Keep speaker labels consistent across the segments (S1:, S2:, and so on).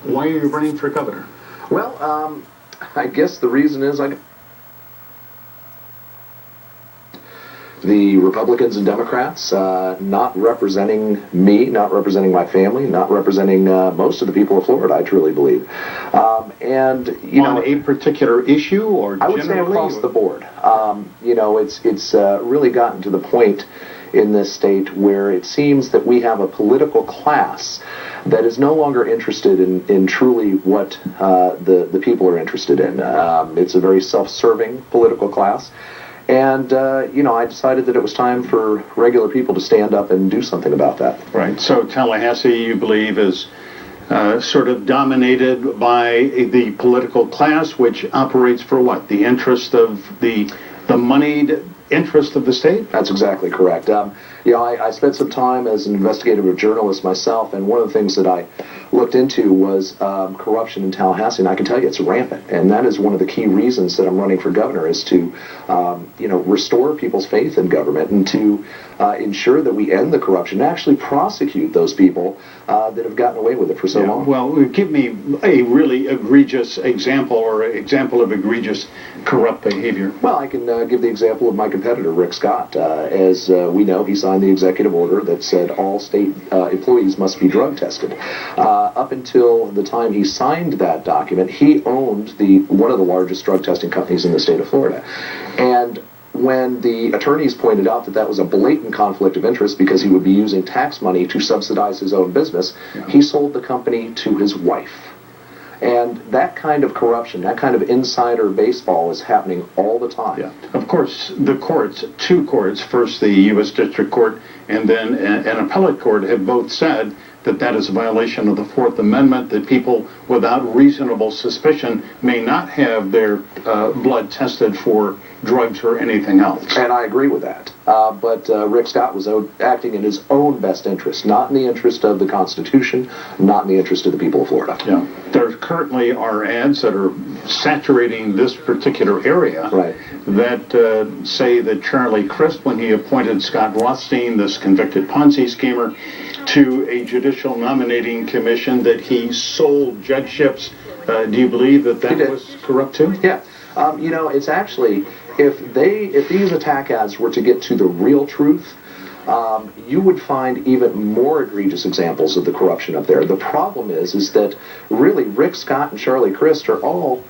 S1: Why are you running for governor?
S2: Well, I guess the reason is the Republicans and Democrats not representing me, not representing my family, not representing most of the people of Florida, I truly believe. And you know,
S1: on a particular issue, or
S2: I would say across the board. You know, it's really gotten to the point in this state where it seems that we have a political class that is no longer interested in truly what the people are interested in. It's a very self-serving political class. And, you know, I decided that it was time for regular people to stand up and do something about that.
S1: Right. So Tallahassee, you believe, is sort of dominated by the political class, which operates for what? The interest of the moneyed interest of the state?
S2: That's exactly correct. You know, I spent some time as an investigative journalist myself, and one of the things that I looked into was corruption in Tallahassee, and I can tell you it's rampant. And that is one of the key reasons that I'm running for governor, is to, you know, restore people's faith in government and to ensure that we end the corruption and actually prosecute those people that have gotten away with it for so long.
S1: Well, give me a really egregious example, or example of egregious corrupt behavior.
S2: Well, I can give the example of my competitor, Rick Scott. As we know, he signed the executive order that said all state employees must be drug tested. Up until the time he signed that document, he owned one of the largest drug testing companies in the state of Florida. And when the attorneys pointed out that that was a blatant conflict of interest because he would be using tax money to subsidize his own business, he sold the company to his wife. And that kind of corruption, that kind of insider baseball is happening all the time.
S1: Yeah. Of course, the courts, two courts, first the U.S. District Court and then an appellate court, have both said that that is a violation of the Fourth Amendment, that people without reasonable suspicion may not have their blood tested for drugs or anything else.
S2: And I agree with that. But Rick Scott was acting in his own best interest, not in the interest of the Constitution, not in the interest of the people of Florida.
S1: Yeah. There currently are ads that are saturating this particular area,
S2: right,
S1: that say that Charlie Crist, when he appointed Scott Rothstein, this convicted Ponzi schemer, to a judicial nominating commission, that he sold judgeships. Do you believe that that was corrupt too?
S2: Yeah. You know, it's actually, if these attack ads were to get to the real truth, you would find even more egregious examples of the corruption up there. The problem is that really Rick Scott and Charlie Crist are all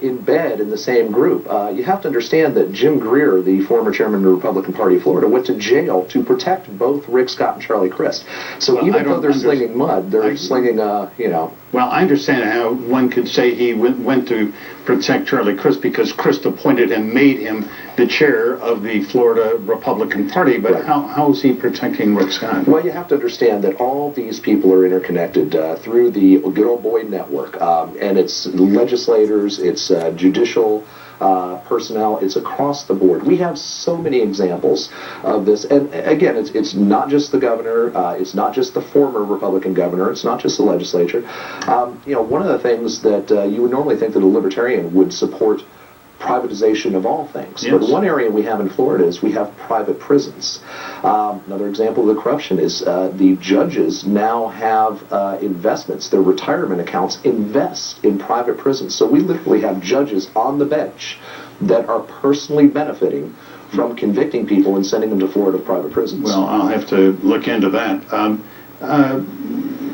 S2: in bed in the same group. You have to understand that Jim Greer, the former chairman of the Republican Party of Florida, went to jail to protect both Rick Scott and Charlie Crist. So even though they're slinging mud, they're slinging, you know.
S1: Well, I understand how one could say he went to protect Charlie Crist because Crist appointed him, made him the chair of the Florida Republican Party, but right. How is he protecting Rick Scott?
S2: Well, you have to understand that all these people are interconnected through the good old boy network, and it's legislators, it's judicial personnel, it's across the board. We have so many examples of this, and again, it's not just the governor, it's not just the former Republican governor, it's not just the legislature. You know, one of the things that you would normally think that a libertarian would support privatization of all things.
S1: Yes.
S2: But one area we have in Florida is we have private prisons. Another example of the corruption is the judges now have investments. Their retirement accounts invest in private prisons. So we literally have judges on the bench that are personally benefiting from convicting people and sending them to Florida private prisons.
S1: Well, I'll have to look into that.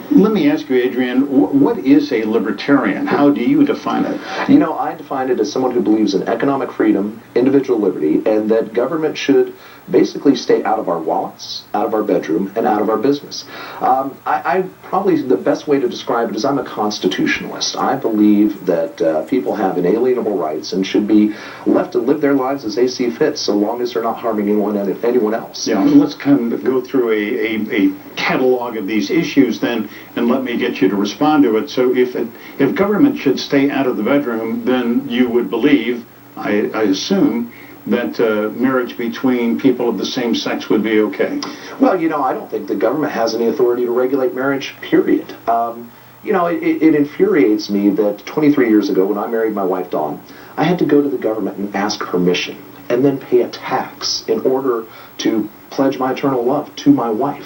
S1: Let me ask you, Adrian, what is a libertarian? How do you define it?
S2: You know, I define it as someone who believes in economic freedom, individual liberty, and that government should basically stay out of our wallets, out of our bedroom, and out of our business. I probably the best way to describe it is I'm a constitutionalist. I believe that people have inalienable rights and should be left to live their lives as they see fit, so long as they're not harming anyone else.
S1: Yeah, let's kind of go through a catalog of these issues then, and let me get you to respond to it. So if government should stay out of the bedroom, then you would believe, I assume, that marriage between people of the same sex would be okay?
S2: Well, you know, I don't think the government has any authority to regulate marriage, period. You know, it infuriates me that 23 years ago, when I married my wife, Dawn, I had to go to the government and ask permission. and then pay a tax in order to pledge my eternal love to my wife.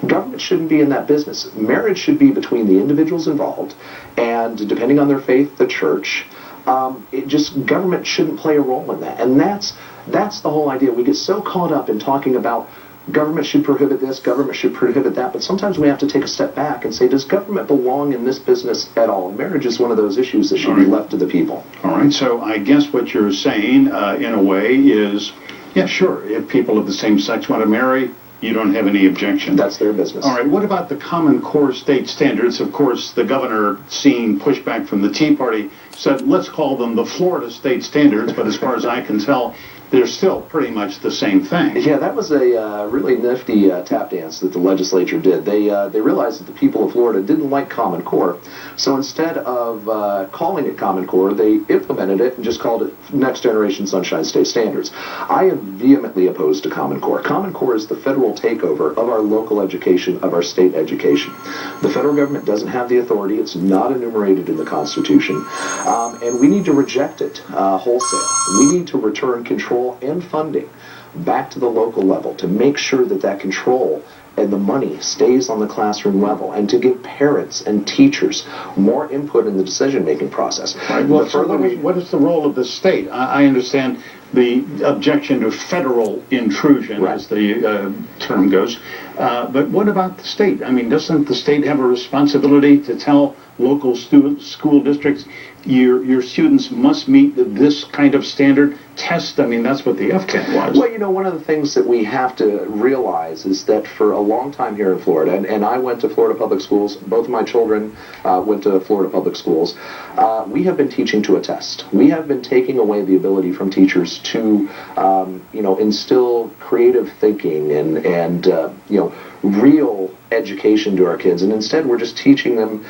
S2: Government shouldn't be in that business. Marriage should be between the individuals involved, and depending on their faith, the church. Government shouldn't play a role in that. And that's the whole idea. We get so caught up in talking about government should prohibit this, government should prohibit that, but sometimes we have to take a step back and say, does government belong in this business at all? Marriage is one of those issues that should be left to the people.
S1: All right, so I guess what you're saying, in a way, is, yeah, sure, if people of the same sex want to marry, you don't have any objection.
S2: That's their business.
S1: All right, what about the Common Core state standards? Of course, the governor, seeing pushback from the Tea Party, said, let's call them the Florida state standards, but as far as I can tell, they're still pretty much the same thing.
S2: Yeah, that was a really nifty tap dance that the legislature did. They realized that the people of Florida didn't like Common Core, so instead of calling it Common Core, they implemented it and just called it Next Generation Sunshine State Standards. I am vehemently opposed to Common Core. Common Core is the federal takeover of our local education, of our state education. The federal government doesn't have the authority. It's not enumerated in the Constitution, and we need to reject it wholesale. We need to return control and funding back to the local level to make sure that that control and the money stays on the classroom level, and to give parents and teachers more input in the decision-making process.
S1: Right. Well, what is the role of the state? I understand the objection to federal intrusion, as the term goes, but what about the state? I mean, doesn't the state have a responsibility to tell local school districts, your students must meet this kind of standard test? I mean, that's what the FCAT was.
S2: Well, you know, one of the things that we have to realize is that for a long time here in Florida, and I went to Florida public schools, both of my children went to Florida public schools, we have been teaching to a test. We have been taking away the ability from teachers to, instill creative thinking and real education to our kids, and instead we're just teaching them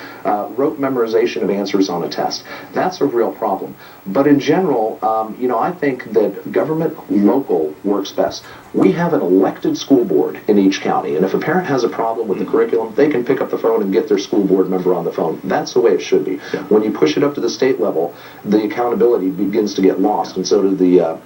S2: rote memorization of answers on a test. That's a real problem. But in general, I think that government local works best. We have an elected school board in each county, and if a parent has a problem with the curriculum, they can pick up the phone and get their school board member on the phone. That's the way it should be. Yeah. When you push it up to the state level, the accountability begins to get lost, and so do the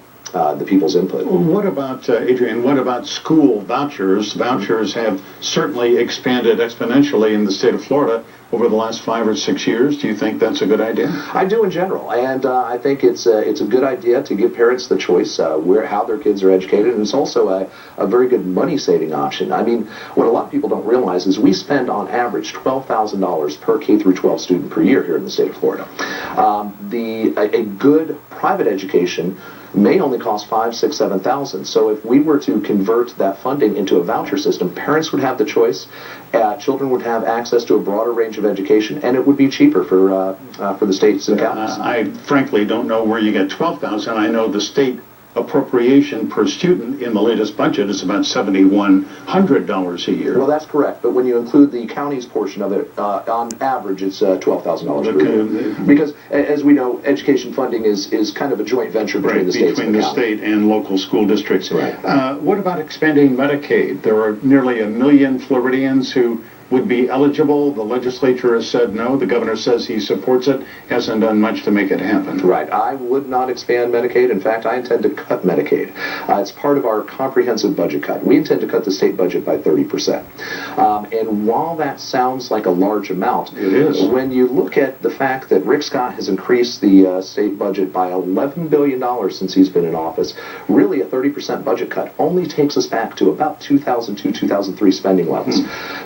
S2: people's input.
S1: Well, what about, Adrian, what about school vouchers? Vouchers have certainly expanded exponentially in the state of Florida over the last 5 or 6 years. Do you think that's a good idea?
S2: I do in general, and I think it's a good idea to give parents the choice how their kids are educated, and it's also a very good money-saving option. I mean, what a lot of people don't realize is we spend on average $12,000 per K through 12 student per year here in the state of Florida. A good private education may only cost $5,000, $6,000, $7,000. So if we were to convert that funding into a voucher system, parents would have the choice, children would have access to a broader range of education, and it would be cheaper for the states and counties.
S1: I frankly don't know where you get $12,000. I know the state appropriation per student in the latest budget is about $7,100 a year.
S2: Well, that's correct, but when you include the county's portion of it, on average it's $12,000 per year. Because, as we know, education funding is kind of a joint venture between the states and the county.
S1: State and local school districts.
S2: Right.
S1: What about expanding Medicaid? There are nearly 1 million Floridians who would be eligible. The legislature has said no. The governor says he supports it. Hasn't done much to make it happen.
S2: Right. I would not expand Medicaid. In fact, I intend to cut Medicaid. It's part of our comprehensive budget cut. We intend to cut the state budget by 30%. And while that sounds like a large amount,
S1: it is.
S2: When you look at the fact that Rick Scott has increased the state budget by $11 billion since he's been in office, really a 30% budget cut only takes us back to about 2002, 2003 spending levels.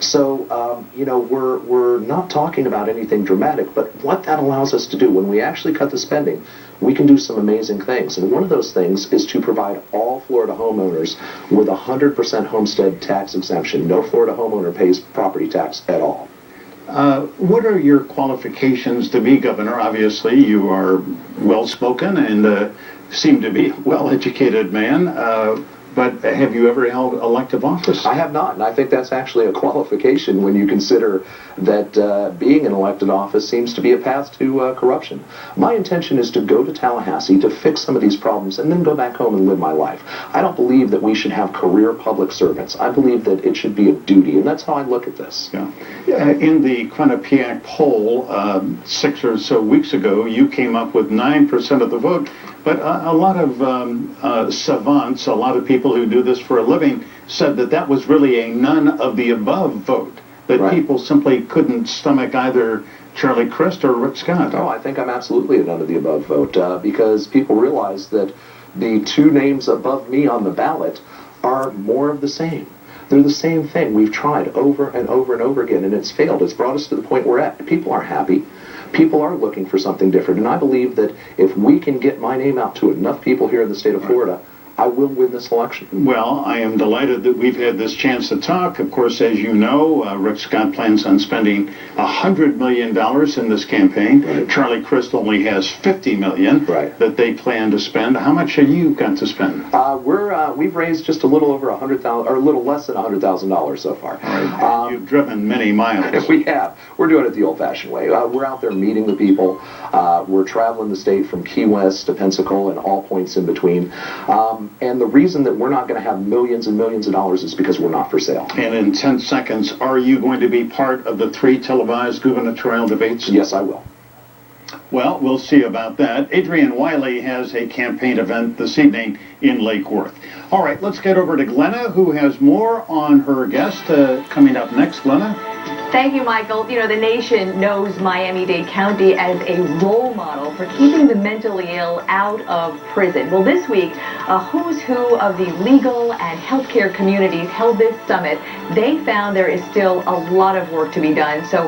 S2: So, we're not talking about anything dramatic, but what that allows us to do when we actually cut the spending, we can do some amazing things. And one of those things is to provide all Florida homeowners with 100% homestead tax exemption. No Florida homeowner pays property tax at all.
S1: What are your qualifications to be governor? Obviously, you are well-spoken and seem to be a well-educated man. But have you ever held elective office?
S2: I have not, and I think that's actually a qualification when you consider that being in elected office seems to be a path to corruption. My intention is to go to Tallahassee to fix some of these problems and then go back home and live my life. I don't believe that we should have career public servants. I believe that it should be a duty, and that's how I look at this.
S1: Yeah. In the Quinnipiac poll 6 or so weeks ago, you came up with 9% of the vote. But a lot of savants, a lot of people who do this for a living, said that that was really a none of the above vote, that
S2: Right.
S1: people simply couldn't stomach either Charlie Crist or Rick Scott.
S2: No, I think I'm absolutely a none of the above vote because people realize that the two names above me on the ballot are more of the same. They're the same thing. We've tried over and over and over again, and it's failed. It's brought us to the point we're at. People aren't happy. People are looking for something different, and I believe that if we can get my name out to enough people here in the state of Florida, I will win this election.
S1: Well, I am delighted that we've had this chance to talk. Of course, as you know, Rick Scott plans on spending $100 million in this campaign.
S2: Right.
S1: Charlie Crist only has $50 million
S2: Right.
S1: that they plan to spend. How much have you got to spend?
S2: We've raised just a little over $100,000, or a little less than $100,000 so far.
S1: You've driven many miles.
S2: We have. We're doing it the old-fashioned way. We're out there meeting the people. We're traveling the state from Key West to Pensacola and all points in between. And the reason that we're not going to have millions and millions of dollars is because we're not for sale.
S1: And in 10 seconds, are you going to be part of the 3 televised gubernatorial debates?
S2: Yes, I will.
S1: Well, we'll see about that. Adrian Wyllie has a campaign event this evening in Lake Worth. All right, let's get over to Glenna, who has more on her guest coming up next. Glenna?
S3: Thank you, Michael. You know, the nation knows Miami-Dade County as a role model for keeping the mentally ill out of prison. Well, this week, a who's who of the legal and healthcare communities held this summit. They found there is still a lot of work to be done. So